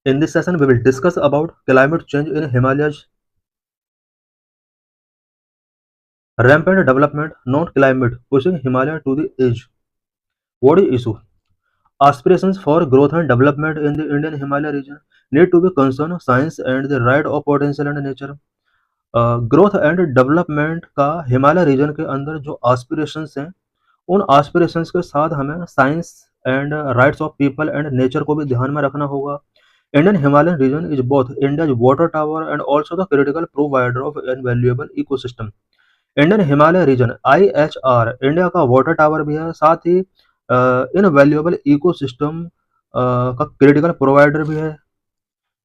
In this session, we will discuss about climate change in Himalayas, rampant development, not climate, pushing Himalaya to the edge. What is issue? Aspirations for growth and development in the Indian Himalaya region need to be concerned science and the right of potential and nature. Growth and development का Himalaya region के अंदर जो aspirations हैं उन aspirations के साथ हमें science and rights of people and nature को भी ध्यान में रखना होगा. Indian Himalayan region is both India's water tower and also the critical provider of invaluable ecosystem. Indian Himalaya region IHR India का वाटर टावर भी है, साथ ही इनवैल्यूएबल इकोसिस्टम का क्रिटिकल प्रोवाइडर भी है.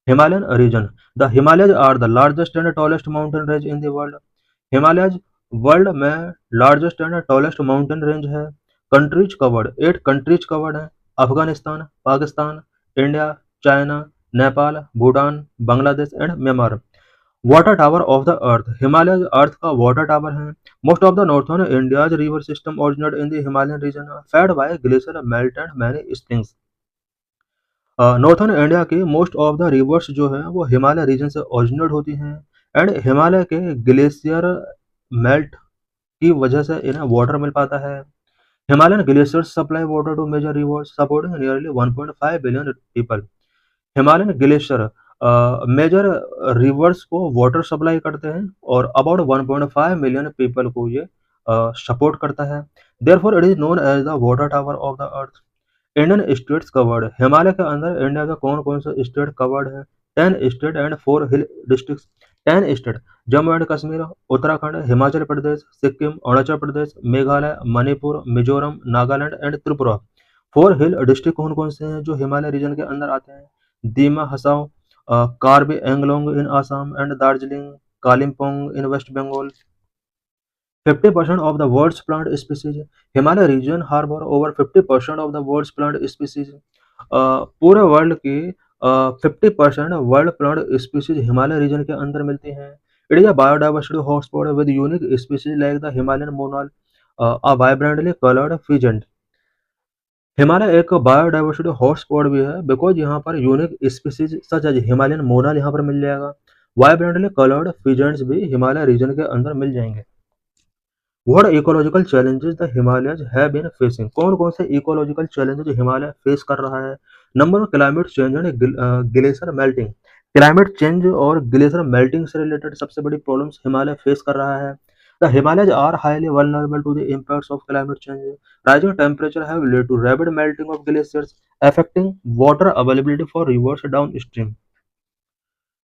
Himalayan region, the Himalayas are the largest and tallest mountain range in the world. Himalayas world में largest and tallest mountain range है. कंट्रीज कवर्ड, 8 कंट्रीज कवर्ड है. Afghanistan, Pakistan, India, China, Nepal, Bhutan, Bangladesh and Myanmar. Water tower of the earth, Himalaya earth का water tower है. Most of the northern India's river system originate in the Himalayan region, fed by glacier melt and many springs. Northern India की most of the rivers जो है वो Himalaya reason से originate होती हैं and Himalaya के ग्लेशियर मेल्ट की वजह से इन्हें वाटर मिल पाता है. Himalayan glaciers supply water to major rivers supporting nearly 1.5 billion people. Himalayan glacier major rivers को वाटर सप्लाई करते हैं और अबाउट 1.5 मिलियन पीपल को ये सपोर्ट करता है. Therefore it is known as the water tower of the earth. Indian states covered, Himalaya के अंदर इंडिया के कौन कौन से स्टेट कवर्ड है? 10 state and 4 hill districts. 10 state Jammu and Kashmir, Uttarakhand, Himachal Pradesh, Sikkim, Arunachal Pradesh, Meghalaya, Manipur, Mizoram, Nagaland and Tripura. 4 hill district कौन कौन से हैं जो हिमालय रीजन के अंदर आते हैं? Dima Hasao, Karbi Anglong in Assam and Darjeeling, Kalimpong in West Bengal. 50% of the world's plant species. Himalaya region harbour over 50% of the world's plant species. पूरे वर्ल्ड की 50% world plant species Himalaya region के अंदर मिलती हैं. It is a biodiversity hotspot with unique species like the Himalayan monal, a vibrantly coloured pheasant. Himalaya एक biodiversity hotspot भी है because यहाँ पर unique species such as Himalayan monal यहाँ पर मिल जाएगा. वाइब्रेंटली कलर्ड फीजेंट्स भी हिमालय रीजन के अंदर मिल जाएंगे. What ecological challenges the Himalayas have been facing? कौन कौन से इकोलॉजिकल चैलेंजेस हिमालय फेस कर रहा है? Number 1, climate change and glacier melting. Climate change और ग्लेशियर मेल्टिंग से रिलेटेड सबसे बड़ी प्रॉब्लम्स हिमालय फेस कर रहा है. The Himalayas are highly vulnerable to the impacts of climate change. Rising temperature have led to rapid melting of glaciers, affecting water availability for rivers downstream.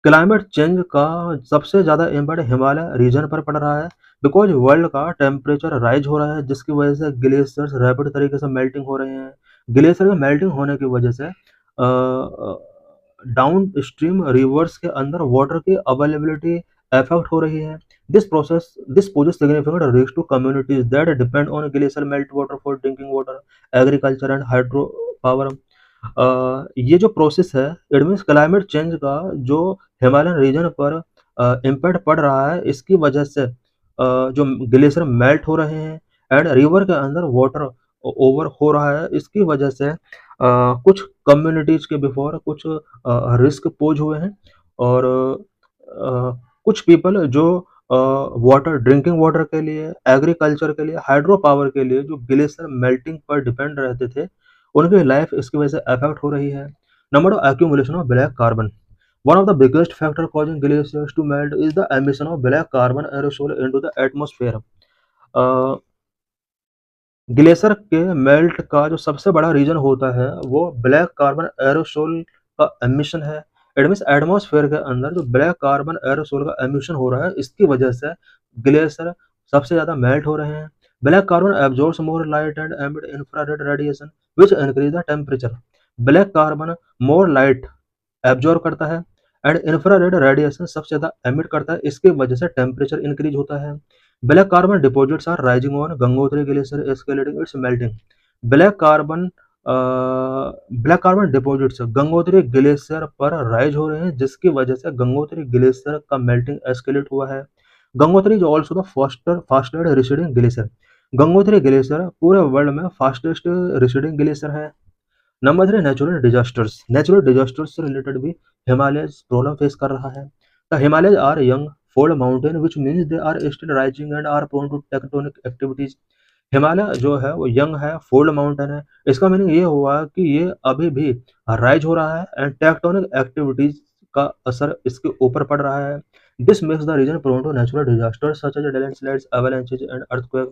Climate change का सबसे ज़्यादा impact Himalaya reason पर पड़ रहा है बिकॉज वर्ल्ड का temperature rise हो रहा है जिसकी वजह से ग्लेशियर्स रैपिड तरीके से मेल्टिंग हो रहे हैं. ग्लेशियर के मेल्टिंग होने की वजह से डाउन स्ट्रीम रिवर्स के अंदर वाटर की अवेलेबिलिटी अफेक्ट हो रही है. This poses significant risk to communities that depend on glacier melt water for drinking water, agriculture and hydro power. ये जो प्रोसेस है इट मीन्स क्लाइमेट चेंज का जो हिमालयन रीजन पर इम्पैक्ट पड़ रहा है इसकी वजह से जो ग्लेशियर मेल्ट हो रहे हैं एंड रिवर के अंदर वाटर ओवर हो रहा है. इसकी वजह से कुछ कम्युनिटीज के बिफोर कुछ रिस्क पोज हुए हैं और कुछ पीपल जो वाटर ड्रिंकिंग वाटर के लिए, एग्रीकल्चर के लिए, हाइड्रो पावर के लिए जो ग्लेशियर मेल्टिंग पर डिपेंड रहते थे उनकी लाइफ इसकी वजह से अफेक्ट हो रही है. Number 2, accumulation of black carbon. One of the biggest factor causing glaciers to melt is the emission of black carbon aerosol into the atmosphere. Glacier के मेल्ट का जो सबसे बड़ा रीजन होता है वो ब्लैक कार्बन एरोसोल का एमिशन है. इट मीन्स एटमॉस्फेयर के अंदर जो ब्लैक कार्बन एरोसोल का एमिशन हो रहा है इसकी वजह से ग्लेशियर सबसे ज़्यादा मेल्ट हो रहे हैं. Black carbon absorbs more light and emit infrared radiation which increase the temperature. Black carbon more light absorb करता है एंड इंफ्रारेड रेडिएशन सबसे ज़्यादा एमिट करता है, इसकी वजह से टेम्परेचर इंक्रीज होता है. Black carbon deposits are rising on Gangotri glacier escalating its melting. Black carbon deposits Gangotri glacier पर राइज हो रहे हैं जिसकी वजह से गंगोत्री ग्लेशियर का मेल्टिंग एस्केलेट हुआ है. Gangotri is also the fastest receding glacier. Gangotri glacier पूरे वर्ल्ड में फास्टेस्ट रिसीडिंग ग्लेशियर है. Number 3, natural disasters. Natural disasters से रिलेटेड भी हिमालय प्रॉब्लम फेस कर रहा है। The Himalayas are young fold mountain which means they are still rising and are prone to tectonic activities. Himalaya जो है वो यंग है, फोल्ड माउंटेन है। इसका मीनिंग ये हुआ कि ये अभी भी राइज हो रहा है एंड टेक्टोनिक एक्टिविटीज का असर इसके ऊपर पड़ रहा है। This makes the region prone to natural disasters such as landslides, avalanches and earthquake.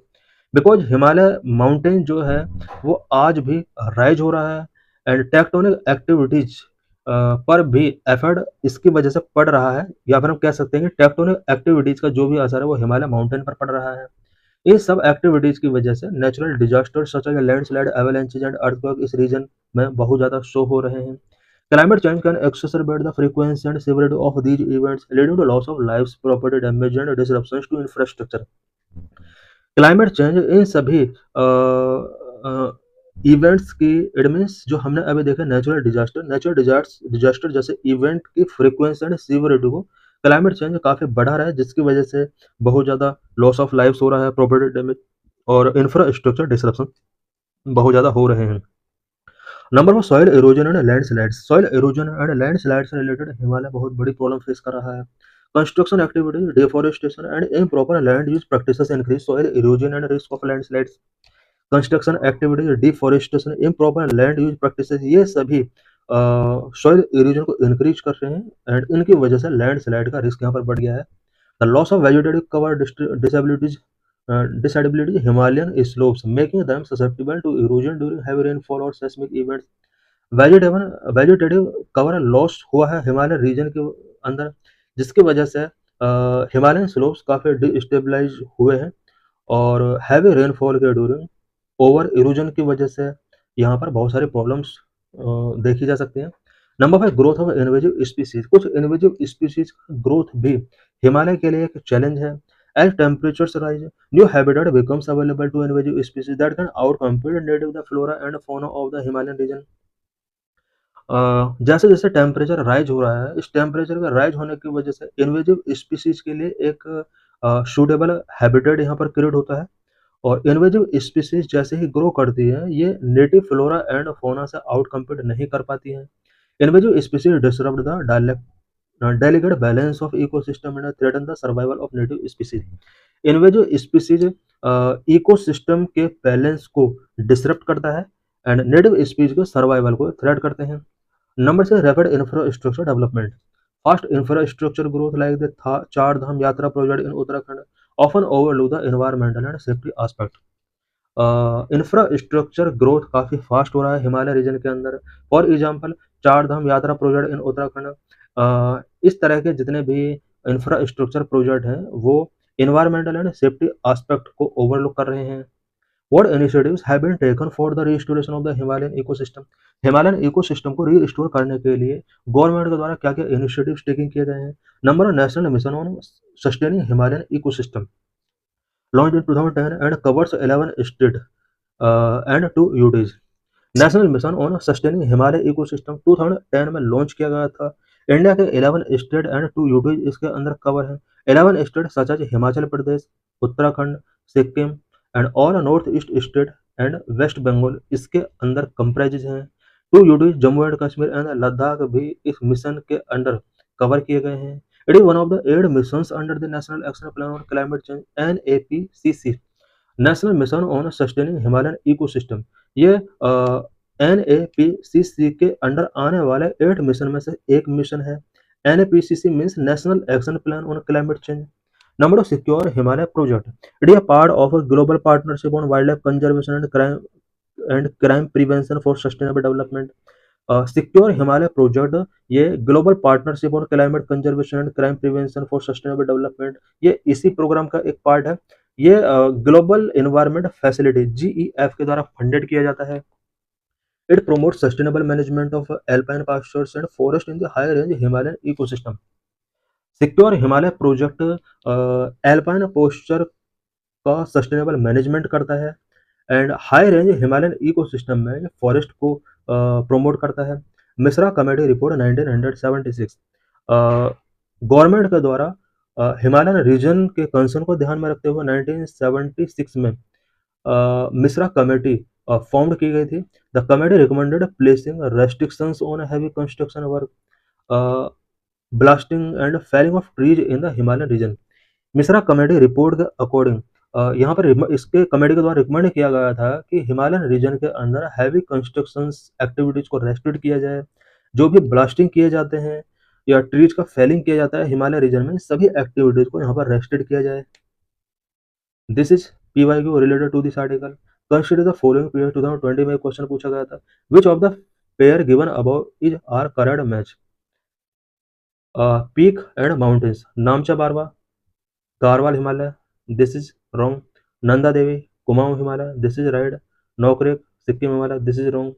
Because Himalaya mountain जो है वो आज भी राइज हो रहा है एंड टेक्टोनिक एक्टिविटीज पर भी एफर्ट इसकी वजह से पड़ रहा है, या फिर हम कह सकते हैं कि टेक्टोनिक एक्टिविटीज का जो भी असर है वो हिमालय माउंटेन पर पड़ रहा है। इन सब एक्टिविटीज की वजह से natural disaster such as landslide, avalanches and earthquake इस रीजन में बहुत ज्यादा शो हो रहे हैं। Climate change can exacerbate the frequency and severity of these events, leading to loss of lives, property damage, and disruptions to infrastructure. Climate change in सभी events की एडमिन्स जो हमने अभी देखा, नेचुरल डिजास्टर जैसे इवेंट की फ्रीक्वेंसी एंड सीवरिटी को climate change काफी बढ़ा रहा है, जिसकी वजह से बहुत ज्यादा लॉस ऑफ लाइफ हो रहा है, प्रॉपर्टी डैमेज और इंफ्रास्ट्रक्चर डिसरप्शन बहुत ज्यादा हो रहे हैं। Number 4, soil erosion and landslides. Soil erosion and landslide से रिलेटेड हिमालय बहुत बड़ी प्रॉब्लम फेस कर रहा है। Construction activities, deforestation and improper land use practices increase soil erosion and risk of landslides. Construction activities, deforestation, improper land use practices, ये सभी soil erosion को increase कर रहे हैं एंड इनकी वजह से लैंडस्लाइड का रिस्क यहाँ पर बढ़ गया है। The loss of vegetative cover disability Himalayan slopes, making them susceptible to erosion during heavy rainfall or seismic events. Vegetative cover loss हुआ है हिमालय रीजन के अंदर, जिसकी वजह से हिमालयन स्लोप्स काफ़ी डिस्टेबलाइज हुए हैं और हैवी रेनफॉल के ड्यूरिंग ओवर इरोजन की वजह से यहाँ पर बहुत सारी प्रॉब्लम्स देखी जा सकती हैं। Number 5, growth of invasive species. कुछ इन्वेजिव स्पीसीज ग्रोथ भी हिमालय के लिए एक चैलेंज है। As temperatures rise, new habitat becomes available to invasive species that can outcompete native the flora and fauna of the Himalayan region. जैसे जैसे temperature rise हो रहा है, इस टेम्परेचर का राइज होने की वजह से इन्वेजिव स्पीसीज के लिए एक सूटेबल हैबिटेट यहाँ पर क्रिएट होता है और इन्वेजिव स्पीसीज जैसे ही ग्रो करती है ये नेटिव फ्लोरा एंड फौना से आउट कम्पीट नहीं कर पाती हैं। Invasive species disrupt the delicate balance of ecosystem and threaten the survival of native species. Invasive species ecosystem के बैलेंस को डिसरप्ट करता है एंड नेटिव स्पीसीज के सर्वाइवल को थ्रेट करते हैं। Number 6, rapid infrastructure development. Fast infrastructure growth like the चार धाम यात्रा project in Uttarakhand often overlook the environmental and safety aspect. Infrastructure growth काफ़ी फास्ट हो रहा है हिमालय रीजन के अंदर। फॉर एग्जांपल, चार धाम यात्रा प्रोजेक्ट इन उत्तराखंड, इस तरह के जितने भी इंफ्रास्ट्रक्चर प्रोजेक्ट हैं वो एनवायरमेंटल एंड सेफ्टी एस्पेक्ट को ओवरलुक कर रहे हैं। What initiatives have been taken for the restoration of the Himalayan ecosystem? Himalayan ecosystem को रीस्टोर करने के लिए गवर्नमेंट के द्वारा क्या क्या इनिशिएटिव्स टेकिंग किए गए हैं? Number 1, national mission on sustaining Himalayan ecosystem launched in 2010 and covers 11 states and 2 UTs. National mission on sustaining Himalaya ecosystem 2010 में लॉन्च किया गया था। इंडिया के 11 स्टेट एंड 2 यूटीज इसके अंदर कवर है। 11 state such as Himachal Pradesh, Uttarakhand, Sikkim and all north east state and West Bengal इसके अंदर कंप्राइजेज हैं। 2 UTs Jammu and Kashmir and Ladakh भी इस मिशन के अंडर कवर किए गए हैं। It is one of the 8 missions under the national action plan on climate change NAPCC, national mission on sustaining Himalayan ecosystem. ये NAPCC के अंडर आने वाले 8 मिशन में से एक मिशन है। NAPCC means national action plan on climate change. Number 2, secure Himalaya project. It is a part of a global partnership on wildlife conservation and crime prevention for sustainable development. Secure Himalaya project ये global partnership on climate conservation and crime prevention for sustainable development, ये इसी programme का एक part है। ये global environment facility GEF के द्वारा funded किया जाता है। It promotes sustainable management of alpine pastures and forest in the high range Himalayan ecosystem. Secure Himalaya project alpine posture का सस्टेनेबल मैनेजमेंट करता है and high range Himalayan ecosystem में forest को प्रमोट करता है। मिश्रा कमेटी रिपोर्ट 1976 गवर्नमेंट के द्वारा Himalayan reason के कंसर्न को ध्यान में रखते हुए 1976 में मिश्रा कमेटी फॉर्म्ड की गई थी। The committee recommended placing restrictions on heavy construction work, blasting and felling of trees in the Himalayan region. Mishra committee report के अकॉर्डिंग यहाँ पर इसके कमेटी के द्वारा रिकमेंड किया गया था कि हिमालयन रीजन के अंदर हैवी कंस्ट्रक्शंस एक्टिविटीज को रेस्ट्रिक्ट किया जाए। जो भी ब्लास्टिंग किए जाते हैं या ट्रीज का फेलिंग किया जाता है हिमालय रीजन में, सभी एक्टिविटीज को यहाँ पर रेस्ट्रिक्ट किया जाए। This is PYQ related to this article. Consider the following pair 2020 में क्वेश्चन पूछा गया था। Which of the pair given above is are correct match? Peak and mountains, Namcha Barwa, Garhwal Himalaya, this is wrong. Nanda Devi, Kumaon Himalaya, this is right. Nokrek, Sikkim Himalaya, this is wrong.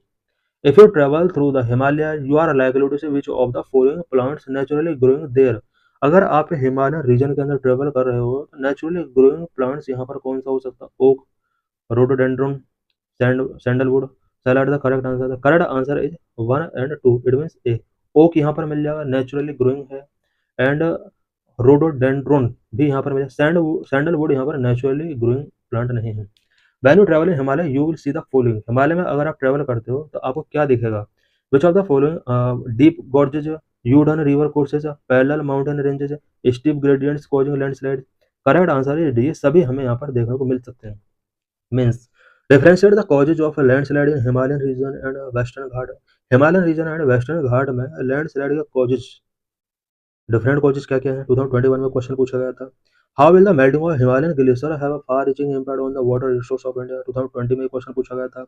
If you travel through the Himalayas, you are likely to see which of the following plants naturally growing there. अगर आप Himalaya region के अंदर travel कर रहे हो तो naturally growing plants यहाँ पर कौन सा हो सकता है? Oak, rhododendron, sandalwood. सैलड the correct answer. The correct answer is 1 and 2, it means A. Oak यहाँ पर मिल जाएगा, नेचुरली ग्रोइंग है। एंड रोडोडेंड्रॉन भी यहाँ पर मिल जाएगा। सैंडलवुड यहाँ पर नेचुरली ग्रोइंग प्लांट नहीं है। When you travel in Himalaya you will see the following. Himalaya में अगर आप ट्रेवल करते हो तो आपको क्या दिखेगा? Which of the following? Deep gorges, U-turn river courses, parallel mountain ranges, steep gradients causing landslide. Correct answer is D, सभी हमें यहाँ पर देखने को मिल सकते हैं। Means differentiate the causes of landslide in Himalayan region and western Ghat. Himalayan region and western Ghat में लैंडस्लाइड के कॉजेज, डिफरेंट कॉजेज क्या क्या है, 2021 में क्वेश्चन पूछा गया था। How will the melting of Himalayan glacier have a far reaching impact on the water resource of India? 2020 में क्वेश्चन पूछा गया था।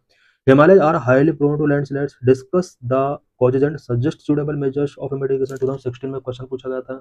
Himalaya are highly prone to landslides, discuss the causes and suggest suitable measures of mitigation. 2016 में question पूछा गया था।